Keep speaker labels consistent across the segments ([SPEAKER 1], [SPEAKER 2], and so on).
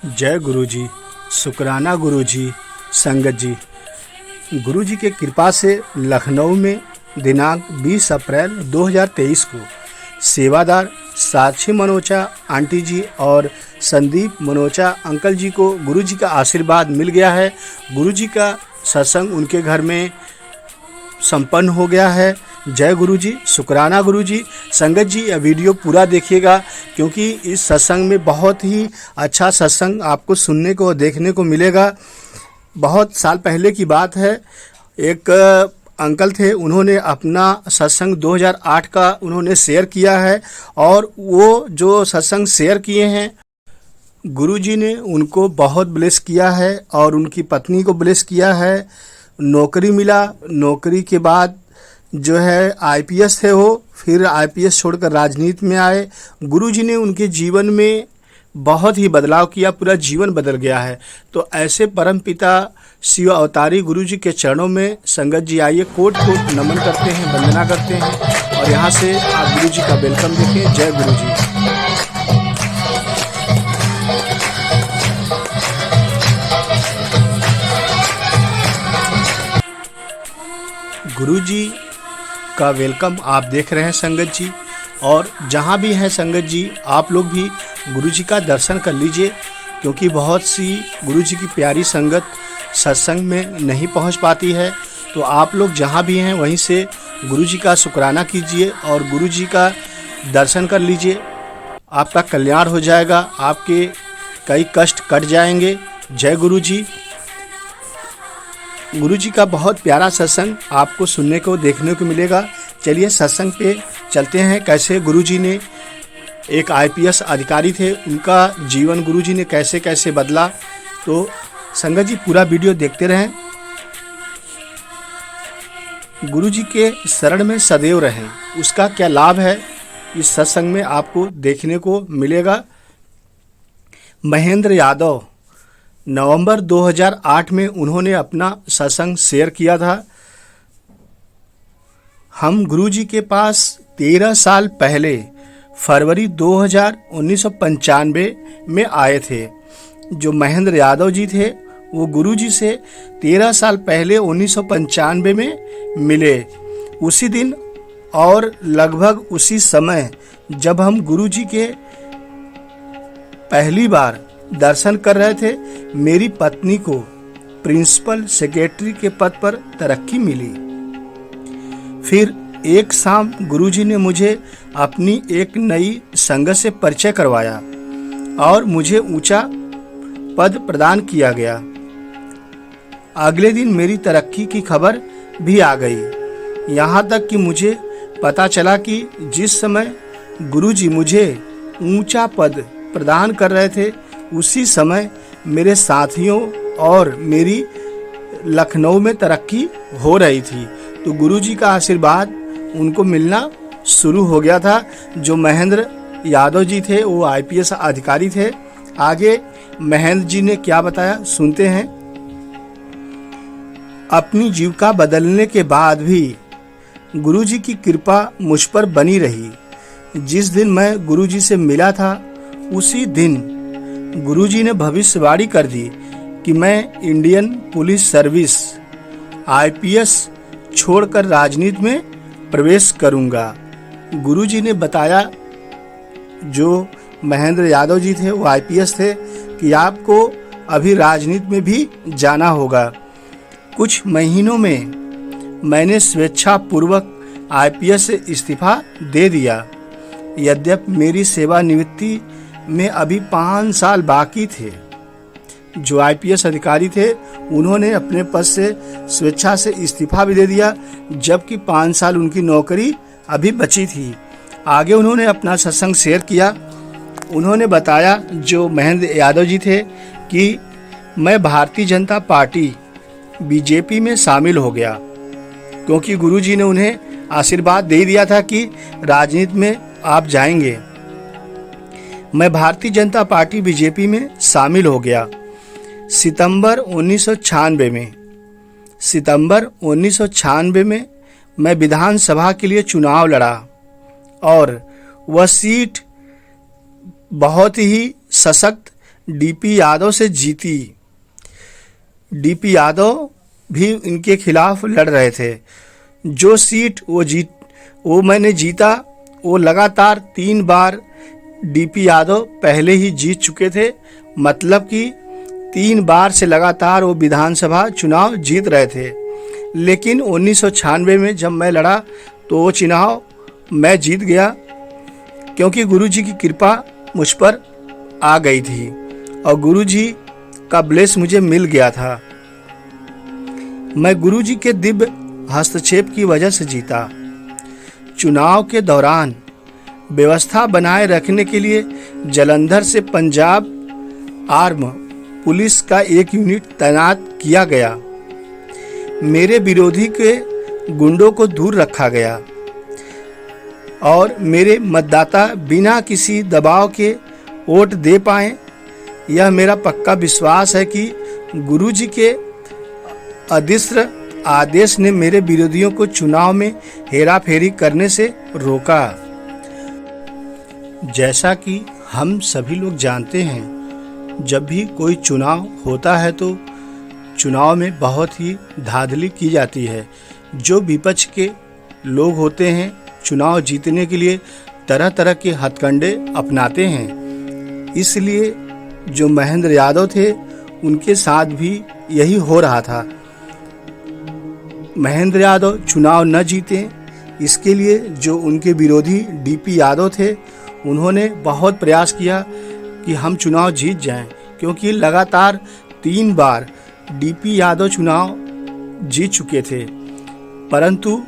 [SPEAKER 1] जय गुरु जी, शुक्राना गुरु जी, संगत जी। गुरु जी के कृपा से लखनऊ में दिनांक 20 अप्रैल 2023 को सेवादार साक्षी मनोचा आंटी जी और संदीप मनोचा अंकल जी को गुरु जी का आशीर्वाद मिल गया है। गुरु जी का सत्संग उनके घर में संपन्न हो गया है। जय गुरु जी, शुक्राना गुरु जी। संगत जी, यह वीडियो पूरा देखिएगा क्योंकि इस सत्संग में बहुत ही अच्छा सत्संग आपको सुनने को देखने को मिलेगा। बहुत साल पहले की बात है, एक अंकल थे, उन्होंने अपना सत्संग 2008 का उन्होंने शेयर किया है और वो जो सत्संग शेयर किए हैं गुरुजी ने उनको बहुत ब्लेस किया है और उनकी पत्नी को ब्लेस किया है। नौकरी मिला, नौकरी के बाद जो है आईपीएस थे वो, फिर आईपीएस छोड़कर राजनीति में आए। गुरुजी ने उनके जीवन में बहुत ही बदलाव किया, पूरा जीवन बदल गया है। तो ऐसे परमपिता शिव अवतारी गुरु जी के चरणों में संगत जी आइए, कोट कोट नमन करते हैं, वंदना करते हैं और यहाँ से आप गुरु जी का वेलकम देखें। जय गुरु जी। गुरु जी का वेलकम आप देख रहे हैं संगत जी, और जहाँ भी हैं संगत जी, आप लोग भी गुरु जी का दर्शन कर लीजिए क्योंकि बहुत सी गुरु जी की प्यारी संगत सत्संग में नहीं पहुँच पाती है। तो आप लोग जहाँ भी हैं वहीं से गुरु जी का शुक्राना कीजिए और गुरु जी का दर्शन कर लीजिए। आपका कल्याण हो जाएगा, आपके कई कष्ट कट जाएंगे। जय गुरु जी। गुरु जी का बहुत प्यारा सत्संग आपको सुनने को देखने को मिलेगा। चलिए सत्संग पे चलते हैं। कैसे गुरु जी ने, एक आईपीएस अधिकारी थे, उनका जीवन गुरु जी ने कैसे कैसे बदला। तो संगत जी पूरा वीडियो देखते रहें। गुरु जी के शरण में सदैव रहें, उसका क्या लाभ है इस सत्संग में आपको देखने को मिलेगा। महेंद्र यादव, नवंबर 2008 में उन्होंने अपना सत्संग शेयर किया था। हम गुरुजी के पास 13 साल पहले फरवरी 1995 में आए थे। जो महेंद्र यादव जी थे वो गुरुजी से 13 साल पहले 1995 में मिले। उसी दिन और लगभग उसी समय जब हम गुरुजी के पहली बार दर्शन कर रहे थे, मेरी पत्नी को प्रिंसिपल सेक्रेटरी के पद पर तरक्की मिली। फिर एक शाम गुरुजी ने मुझे अपनी एक नई संगत से परिचय करवाया और मुझे ऊंचा पद प्रदान किया गया। अगले दिन मेरी तरक्की की खबर भी आ गई। यहाँ तक कि मुझे पता चला कि जिस समय गुरुजी मुझे ऊंचा पद प्रदान कर रहे थे, उसी समय मेरे साथियों और मेरी लखनऊ में तरक्की हो रही थी। तो गुरुजी का आशीर्वाद उनको मिलना शुरू हो गया था। जो महेंद्र यादव जी थे वो आईपीएस अधिकारी थे। आगे महेंद्र जी ने क्या बताया सुनते हैं। अपनी जीविका बदलने के बाद भी गुरुजी की कृपा मुझ पर बनी रही। जिस दिन मैं गुरुजी से मिला था, उसी दिन गुरुजी ने भविष्यवाणी कर दी कि मैं इंडियन पुलिस सर्विस आईपीएस छोड़कर राजनीति में प्रवेश करूंगा। गुरुजी ने बताया, जो महेंद्र यादव जी थे वो आईपीएस थे, कि आपको अभी राजनीति में भी जाना होगा। कुछ महीनों में मैंने स्वेच्छापूर्वक आईपीएस से इस्तीफा दे दिया। यद्यपि मेरी सेवानिवृत्ति में अभी 5 साल बाकी थे। जो आईपीएस अधिकारी थे उन्होंने अपने पद से स्वेच्छा से इस्तीफा भी दे दिया, जबकि 5 साल उनकी नौकरी अभी बची थी। आगे उन्होंने अपना सत्संग शेयर किया। उन्होंने बताया, जो महेंद्र यादव जी थे, कि मैं भारतीय जनता पार्टी बीजेपी में शामिल हो गया क्योंकि गुरुजी ने उन्हें आशीर्वाद दे दिया था कि राजनीति में आप जाएंगे। मैं भारतीय जनता पार्टी बीजेपी में शामिल हो गया। सितंबर 1996 में मैं विधानसभा के लिए चुनाव लड़ा और वह सीट बहुत ही सशक्त डीपी यादव से जीती। डीपी यादव भी इनके खिलाफ लड़ रहे थे। जो सीट वो मैंने जीता, वो लगातार 3 बार डीपी यादव पहले ही जीत चुके थे। मतलब कि 3 बार से लगातार वो विधानसभा चुनाव जीत रहे थे। लेकिन 1996 में जब मैं लड़ा तो वो चुनाव मैं जीत गया, क्योंकि गुरुजी की कृपा मुझ पर आ गई थी और गुरुजी का ब्लेस मुझे मिल गया था। मैं गुरुजी के दिव्य हस्तक्षेप की वजह से जीता। चुनाव के दौरान व्यवस्था बनाए रखने के लिए जालंधर से पंजाब आर्म पुलिस का एक यूनिट तैनात किया गया। मेरे विरोधी के गुंडों को दूर रखा गया और मेरे मतदाता बिना किसी दबाव के वोट दे पाए। यह मेरा पक्का विश्वास है कि गुरुजी के अदृश्य आदेश ने मेरे विरोधियों को चुनाव में हेराफेरी करने से रोका। जैसा कि हम सभी लोग जानते हैं, जब भी कोई चुनाव होता है तो चुनाव में बहुत ही धांधली की जाती है। जो विपक्ष के लोग होते हैं चुनाव जीतने के लिए तरह तरह के हथकंडे अपनाते हैं। इसलिए जो महेंद्र यादव थे उनके साथ भी यही हो रहा था। महेंद्र यादव चुनाव न जीते, इसके लिए जो उनके विरोधी डीपी यादव थे उन्होंने बहुत प्रयास किया कि हम चुनाव जीत जाएं, क्योंकि लगातार 3 बार डीपी यादव चुनाव जीत चुके थे। परंतु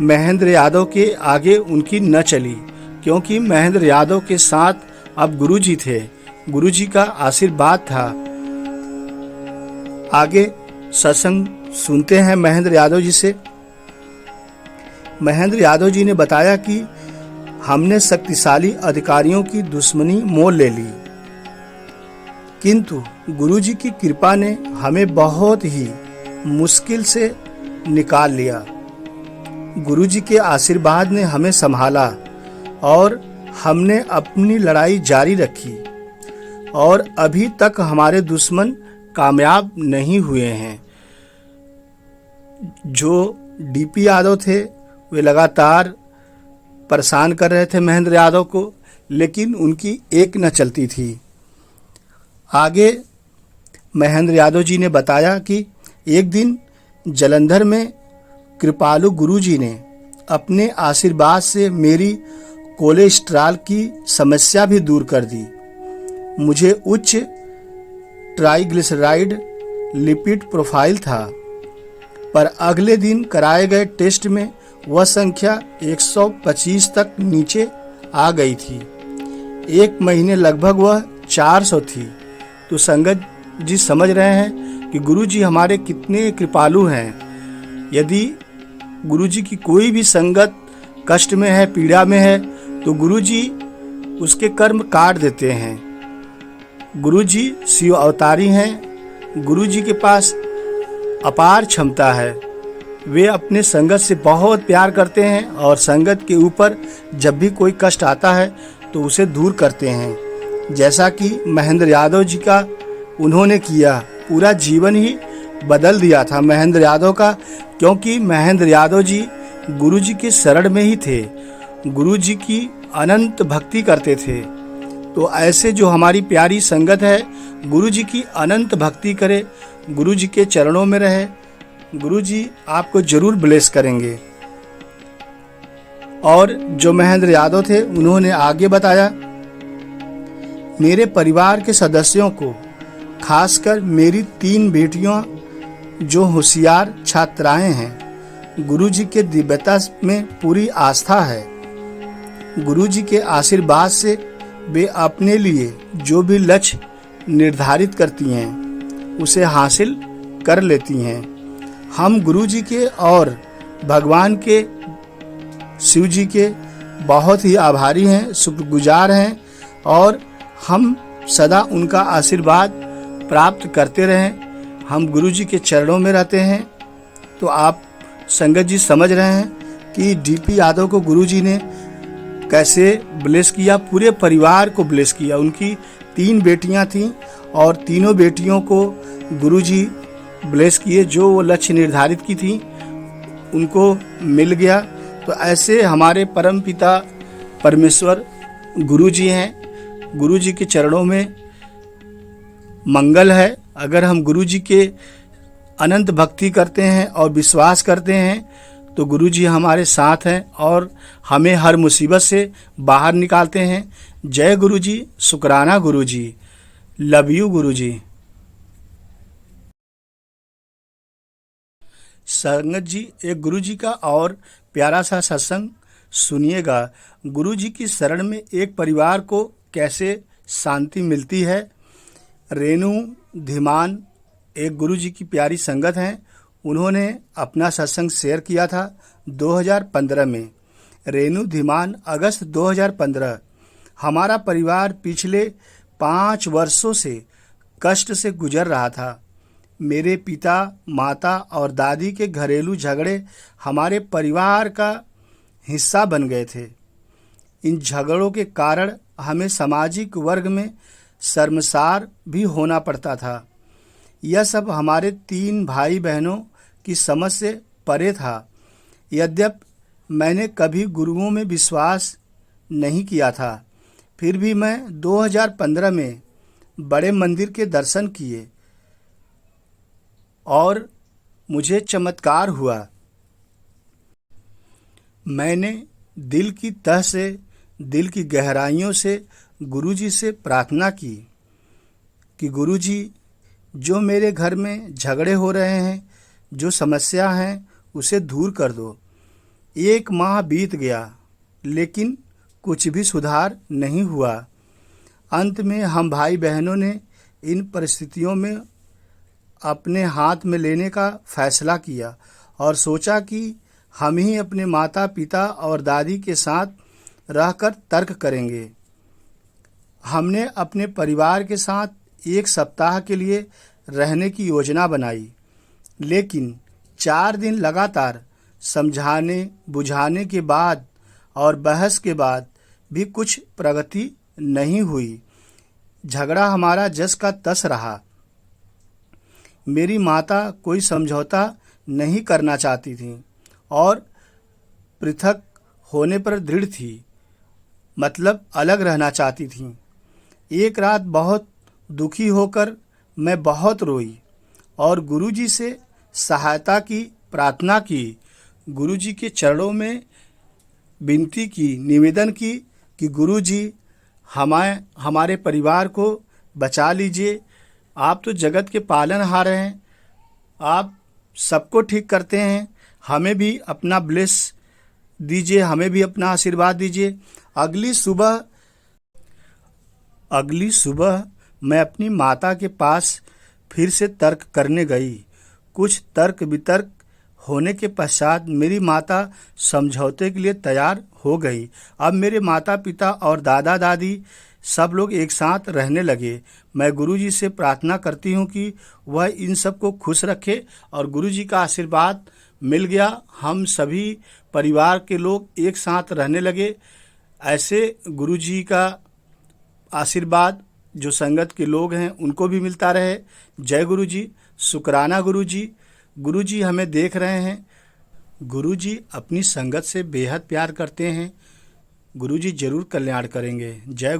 [SPEAKER 1] महेंद्र यादव के आगे उनकी न चली, क्योंकि महेंद्र यादव के साथ अब गुरुजी थे, गुरुजी का आशीर्वाद था। आगे सत्संग सुनते हैं महेंद्र यादव जी से। महेंद्र यादव जी ने बताया कि हमने शक्तिशाली अधिकारियों की दुश्मनी मोल ले ली, किंतु गुरुजी की कृपा ने हमें बहुत ही मुश्किल से निकाल लिया। गुरुजी के आशीर्वाद ने हमें संभाला और हमने अपनी लड़ाई जारी रखी और अभी तक हमारे दुश्मन कामयाब नहीं हुए हैं। जो डीपी यादव थे वे लगातार परेशान कर रहे थे महेंद्र यादव को, लेकिन उनकी एक न चलती थी। आगे महेंद्र यादव जी ने बताया कि एक दिन जालंधर में कृपालु गुरुजी ने अपने आशीर्वाद से मेरी कोलेस्ट्रॉल की समस्या भी दूर कर दी। मुझे उच्च ट्राइग्लिसराइड लिपिड प्रोफाइल था, पर अगले दिन कराए गए टेस्ट में वह संख्या 125 तक नीचे आ गई थी। 1 महीने लगभग वह 400 थी। तो संगत जी समझ रहे हैं कि गुरुजी हमारे कितने कृपालु हैं। यदि गुरुजी की कोई भी संगत कष्ट में है, पीड़ा में है, तो गुरुजी उसके कर्म काट देते हैं। गुरुजी शिव अवतारी हैं। गुरुजी के पास अपार क्षमता है। वे अपने संगत से बहुत प्यार करते हैं और संगत के ऊपर जब भी कोई कष्ट आता है तो उसे दूर करते हैं। जैसा कि महेंद्र यादव जी का उन्होंने किया, पूरा जीवन ही बदल दिया था महेंद्र यादव का, क्योंकि महेंद्र यादव जी गुरुजी के शरण में ही थे, गुरुजी की अनंत भक्ति करते थे। तो ऐसे जो हमारी प्यारी संगत है, गुरुजी की अनंत भक्ति करे, गुरुजी के चरणों में रहे, गुरुजी आपको जरूर ब्लेस करेंगे। और जो महेंद्र यादव थे उन्होंने आगे बताया, मेरे परिवार के सदस्यों को, खासकर मेरी 3 बेटियां जो होशियार छात्राएं हैं, गुरुजी के दिव्यता में पूरी आस्था है। गुरुजी के आशीर्वाद से वे अपने लिए जो भी लक्ष्य निर्धारित करती हैं उसे हासिल कर लेती हैं। हम गुरुजी के और भगवान के, शिव जी के बहुत ही आभारी हैं, शुक्रगुजार हैं और हम सदा उनका आशीर्वाद प्राप्त करते रहें। हम गुरुजी के चरणों में रहते हैं। तो आप संगत जी समझ रहे हैं कि डीपी यादव को गुरुजी ने कैसे ब्लेस किया, पूरे परिवार को ब्लेस किया। उनकी 3 बेटियां थीं और तीनों बेटियों को गुरुजी ब्लेस किए, जो वो लक्ष्य निर्धारित की थी उनको मिल गया। तो ऐसे हमारे परम पिता परमेश्वर गुरुजी हैं। गुरुजी के चरणों में मंगल है। अगर हम गुरुजी के अनंत भक्ति करते हैं और विश्वास करते हैं तो गुरुजी हमारे साथ हैं और हमें हर मुसीबत से बाहर निकालते हैं। जय गुरुजी, शुक्राना गुरुजी, लव यू गुरुजी। संगत जी, एक गुरुजी का और प्यारा सा सत्संग सुनिएगा। गुरुजी की शरण में एक परिवार को कैसे शांति मिलती है। रेणु धीमान एक गुरुजी की प्यारी संगत हैं। उन्होंने अपना सत्संग शेयर किया था 2015 में। रेणु धीमान, अगस्त 2015। हमारा परिवार पिछले 5 वर्षों से कष्ट से गुजर रहा था। मेरे पिता, माता और दादी के घरेलू झगड़े हमारे परिवार का हिस्सा बन गए थे। इन झगड़ों के कारण हमें सामाजिक वर्ग में शर्मसार भी होना पड़ता था। यह सब हमारे 3 भाई बहनों की समझ से परे था। यद्यपि मैंने कभी गुरुओं में विश्वास नहीं किया था, फिर भी मैं 2015 में बड़े मंदिर के दर्शन किए और मुझे चमत्कार हुआ। मैंने दिल की तह से, दिल की गहराइयों से गुरुजी से प्रार्थना की कि गुरुजी, जो मेरे घर में झगड़े हो रहे हैं, जो समस्या हैं, उसे दूर कर दो। 1 माह बीत गया लेकिन कुछ भी सुधार नहीं हुआ। अंत में हम भाई बहनों ने इन परिस्थितियों में अपने हाथ में लेने का फैसला किया और सोचा कि हम ही अपने माता पिता और दादी के साथ रहकर तर्क करेंगे। हमने अपने परिवार के साथ 1 सप्ताह के लिए रहने की योजना बनाई, लेकिन 4 दिन लगातार समझाने बुझाने के बाद और बहस के बाद भी कुछ प्रगति नहीं हुई। झगड़ा हमारा जस का तस रहा। मेरी माता कोई समझौता नहीं करना चाहती थी और पृथक होने पर दृढ़ थी, मतलब अलग रहना चाहती थी। एक रात बहुत दुखी होकर मैं बहुत रोई और गुरुजी से सहायता की प्रार्थना की। गुरुजी के चरणों में विनती की, निवेदन की कि गुरुजी हमारे परिवार को बचा लीजिए। आप तो जगत के पालनहार हैं, आप सबको ठीक करते हैं, हमें भी अपना ब्लेस दीजिए, हमें भी अपना आशीर्वाद दीजिए। अगली सुबह मैं अपनी माता के पास फिर से तर्क करने गई। कुछ तर्क वितर्क होने के पश्चात मेरी माता समझौते के लिए तैयार हो गई। अब मेरे माता पिता और दादा दादी सब लोग एक साथ रहने लगे। मैं गुरुजी से प्रार्थना करती हूँ कि वह इन सबको खुश रखे और गुरुजी का आशीर्वाद मिल गया। हम सभी परिवार के लोग एक साथ रहने लगे। ऐसे गुरुजी का आशीर्वाद जो संगत के लोग हैं उनको भी मिलता रहे। जय गुरुजी, शुक्राना गुरुजी। गुरुजी हमें देख रहे हैं। गुरुजी अपनी संगत से बेहद प्यार करते हैं। गुरुजी जरूर कल्याण करेंगे। जय